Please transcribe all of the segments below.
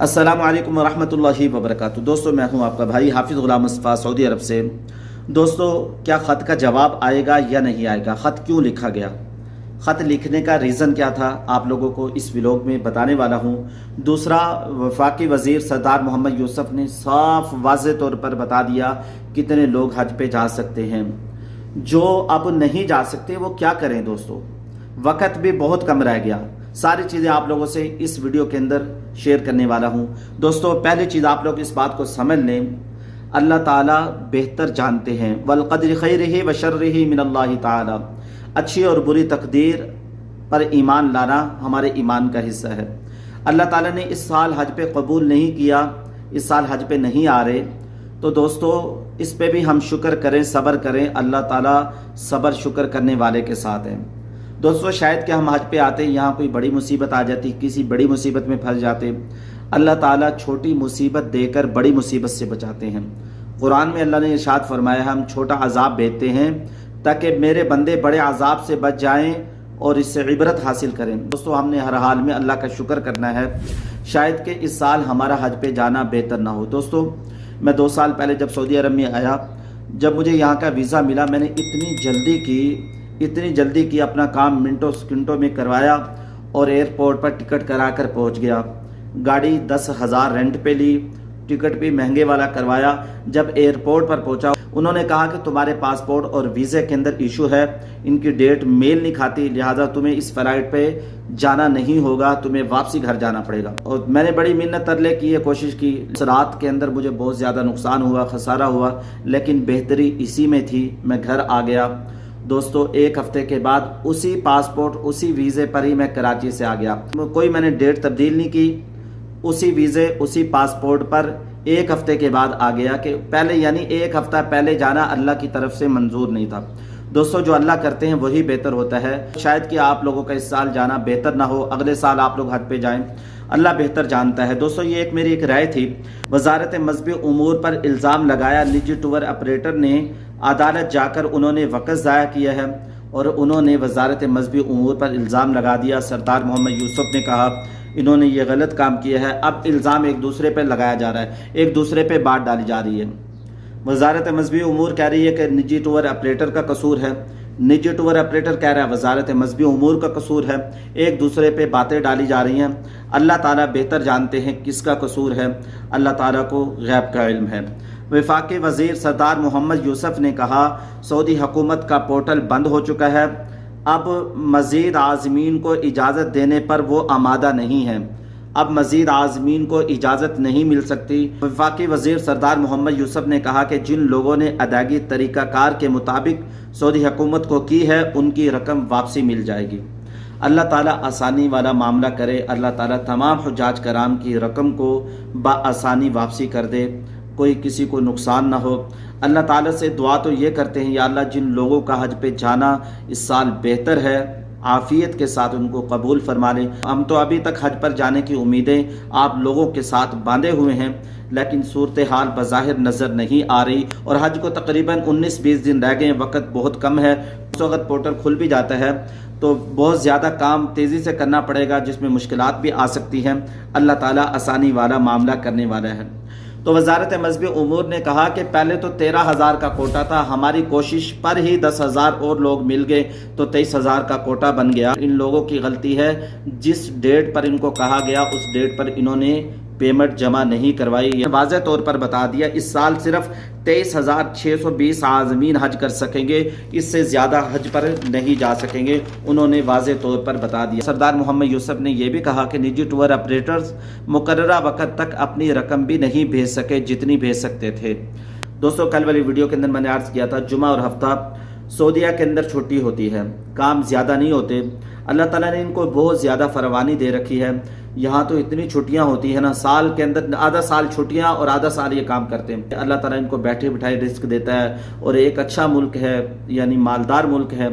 अस्सलामु अलैकुम वरहमतुल्लाहि वबरकातुहू। दोस्तों, मैं हूं आपका भाई हाफिज़ गुलाम मुस्तफ़ा सऊदी अरब से। दोस्तों, क्या ख़त का जवाब आएगा या नहीं आएगा? ख़त क्यों लिखा गया? ख़त लिखने का रीज़न क्या था, आप लोगों को इस व्लॉग में बताने वाला हूं। दूसरा, वफाकी वज़ीर सरदार मोहम्मद यूसुफ ने साफ वाज़ेह तौर पर बता दिया कितने लोग हज पे जा सकते हैं। जो अब नहीं जा सकते वो क्या करें? दोस्तों, वक़्त भी बहुत कम रह गया। सारी चीज़ें आप लोगों से इस वीडियो के अंदर शेयर करने वाला हूं। दोस्तों, पहली चीज़ आप लोग इस बात को समझ लें, अल्लाह ताला बेहतर जानते हैं। वल क़द्रि खैरिही व शर्रिही मिनल्लाहि ताला। अच्छी और बुरी तकदीर पर ईमान लाना हमारे ईमान का हिस्सा है। अल्लाह ताला ने इस साल हज पे कबूल नहीं किया, इस साल हज पे नहीं आ रहे, तो दोस्तों इस पे भी हम शुक्र करें, सब्र करें। अल्लाह ताला सब्र शुक्र करने वाले के साथ हैं। दोस्तों, शायद कि हम हज पे आते, यहाँ कोई बड़ी मुसीबत आ जाती, किसी बड़ी मुसीबत में फंस जाते। अल्लाह ताला छोटी मुसीबत देकर बड़ी मुसीबत से बचाते हैं। कुरान में अल्लाह ने इरशाद फरमाया, हम छोटा अजाब भेजते हैं ताकि मेरे बंदे बड़े अजाब से बच जाएं और इससे इबरत हासिल करें। दोस्तों, हमने हर हाल में अल्लाह का शुक्र करना है। शायद कि इस साल हमारा हज पे जाना बेहतर ना हो। दोस्तों, मैं 2 साल पहले जब सऊदी अरब में आया, जब मुझे यहाँ का वीज़ा मिला, मैंने इतनी जल्दी की अपना काम मिनटों सेकंडों में करवाया और एयरपोर्ट पर टिकट करा कर पहुँच गया। गाड़ी 10,000 रेंट पे ली, टिकट भी महंगे वाला करवाया। जब एयरपोर्ट पर पहुंचा, उन्होंने कहा कि तुम्हारे पासपोर्ट और वीज़े के अंदर इशू है, इनकी डेट मेल नहीं खाती, लिहाजा तुम्हें इस फ्लाइट पे जाना नहीं होगा, तुम्हें वापसी घर जाना पड़ेगा। और मैंने बड़ी मिन्नत तरले की, कोशिश की। इस रात के अंदर मुझे बहुत ज़्यादा नुकसान हुआ, खसारा हुआ, लेकिन बेहतरी इसी में थी। मैं घर आ गया। दोस्तों, 1 हफ्ते के बाद उसी पासपोर्ट उसी वीज़े पर ही मैं कराची से आ गया। कोई मैंने डेट तब्दील नहीं की, उसी वीज़े उसी पासपोर्ट पर 1 हफ्ते के बाद आ गया। कि पहले यानी 1 हफ्ता पहले जाना अल्लाह की तरफ से मंजूर नहीं था। दोस्तों, जो अल्लाह करते हैं वही बेहतर होता है। शायद कि आप लोगों का इस साल जाना बेहतर ना हो, अगले साल आप लोग हज पे जाएं, अल्लाह बेहतर जानता है। दोस्तों, ये मेरी एक राय थी। वजारत मजहबी उमूर पर इल्ज़ाम लगाया, निजी टूर ऑपरेटर ने अदालत जाकर उन्होंने वक़्त ज़ाया किया है और उन्होंने वजारत मजहबी उमूर पर इल्ज़ाम लगा दिया। सरदार मोहम्मद यूसुफ ने कहा इन्होंने ये गलत काम किया है। अब इल्ज़ाम एक दूसरे पर लगाया जा रहा है, एक दूसरे पे बात डाली जा रही है। वजारत मजहबी उमूर कह रही है कि निजी टूर ऑपरेटर का कसूर है, निजी टूर ऑपरेटर कह रहा है वजारत मजहबी उमूर का कसूर है। एक दूसरे पे बातें डाली जा रही हैं। अल्लाह ताला बेहतर जानते हैं किसका कसूर है, अल्लाह ताला को गैब का इल्म है। वफाकी वज़ीर सरदार मोहम्मद यूसुफ ने कहा सऊदी हुकूमत का पोर्टल बंद हो चुका है, अब मज़ीद आज़मीन को इजाज़त देने पर वो आमादा नहीं है, अब मज़ीद आज़मीन को इजाज़त नहीं मिल सकती। वफाकी वज़ीर सरदार मोहम्मद यूसुफ ने कहा कि जिन लोगों ने अदायगी तरीक़ाकार के मुताबिक सऊदी हुकूमत को की है, उनकी रकम वापसी मिल जाएगी। अल्लाह ताला आसानी वाला मामला करे, अल्लाह ताला तमाम हुज्जाज कराम की रकम को बआसानी वापसी कर दे, कोई किसी को नुकसान ना हो। अल्लाह ताला से दुआ तो ये करते हैं, या अल्लाह जिन लोगों का हज पे जाना इस साल बेहतर है, आफियत के साथ उनको कबूल फरमा लें। हम तो अभी तक हज पर जाने की उम्मीदें आप लोगों के साथ बांधे हुए हैं, लेकिन सूरत हाल बज़ाहिर नज़र नहीं आ रही और हज को तकरीबन 19-20 दिन रह गए, वक्त बहुत कम है। उस वक्त पोर्टल खुल भी जाता है तो बहुत ज़्यादा काम तेज़ी से करना पड़ेगा, जिसमें मुश्किलात भी आ सकती हैं। अल्लाह ताला आसानी वाला मामला करने वाला है। तो वजारत मजहबी उमूर ने कहा कि पहले तो 13,000 का कोटा था, हमारी कोशिश पर ही 10,000 और लोग मिल गए तो 23,000 का कोटा बन गया। इन लोगों की गलती है, जिस डेट पर इनको कहा गया उस डेट पर इन्होंने पेमेंट जमा नहीं करवाई। वाज़ेह तौर पर बता दिया इस साल सिर्फ 23,620 आज़मीन हज कर सकेंगे, इससे ज़्यादा हज पर नहीं जा सकेंगे, उन्होंने वाज़ेह तौर पर बता दिया। सरदार मोहम्मद यूसुफ ने यह भी कहा कि निजी टूर ऑपरेटर्स मुकर्ररा वक़्त तक अपनी रकम भी नहीं भेज सके जितनी भेज सकते थे। दोस्तों, कल वाली वीडियो के अंदर मैंने अर्ज़ किया था, जुमा और हफ्ता सऊदीया के अंदर छुट्टी होती है, काम ज़्यादा नहीं होते। अल्लाह ताला ने इनको बहुत ज़्यादा फरवानी दे रखी है। यहाँ तो इतनी छुट्टियाँ होती है ना, साल के अंदर आधा साल छुट्टियाँ और आधा साल ये काम करते हैं। अल्लाह ताला इनको बैठे बिठाए रिस्क देता है और एक अच्छा मुल्क है, यानी मालदार मुल्क है।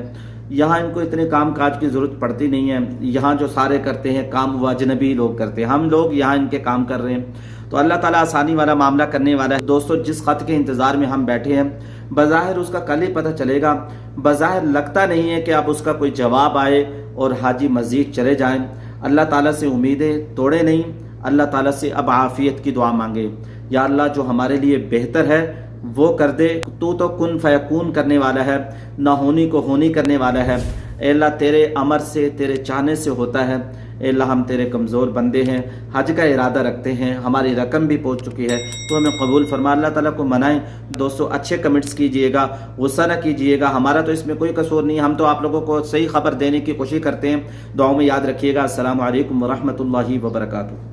यहाँ इनको इतने काम काज की ज़रूरत पड़ती नहीं है। यहाँ जो सारे करते हैं काम वो अजनबी लोग करते हैं, हम लोग यहाँ इनके काम कर रहे हैं। तो अल्लाह ताला आसानी वाला मामला करने वाला है। दोस्तों, जिस ख़त के इंतज़ार में हम बैठे हैं, बज़ाहिर उसका कल ही पता चलेगा। बज़ाहिर लगता नहीं है कि अब उसका कोई जवाब आए और हाजी मज़ीद चले जाएं। अल्लाह ताला से उम्मीदें तोड़े नहीं, اللہ تعالیٰ سے اب عافیت کی دعا مانگے. یا اللہ جو ہمارے لیے بہتر ہے وہ کر دے. تو کن فیکون کرنے والا ہے، نہ ہونی کو ہونی کرنے والا ہے. اے اللہ تیرے امر سے، تیرے چاہنے سے ہوتا ہے. اے اللہ ہم تیرے کمزور بندے ہیں، حج کا ارادہ رکھتے ہیں، ہماری رقم بھی پہنچ چکی ہے، تو ہمیں قبول فرما. اللہ تعالیٰ کو منائیں. دوستو اچھے کمنٹس کیجئے گا، غصہ نہ کیجئے گا، ہمارا تو اس میں کوئی قصور نہیں. ہم تو آپ لوگوں کو صحیح خبر دینے کی کوشش کرتے ہیں. دعاؤں میں یاد رکھیے گا. السلام علیکم ورحمۃ اللہ وبرکاتہ.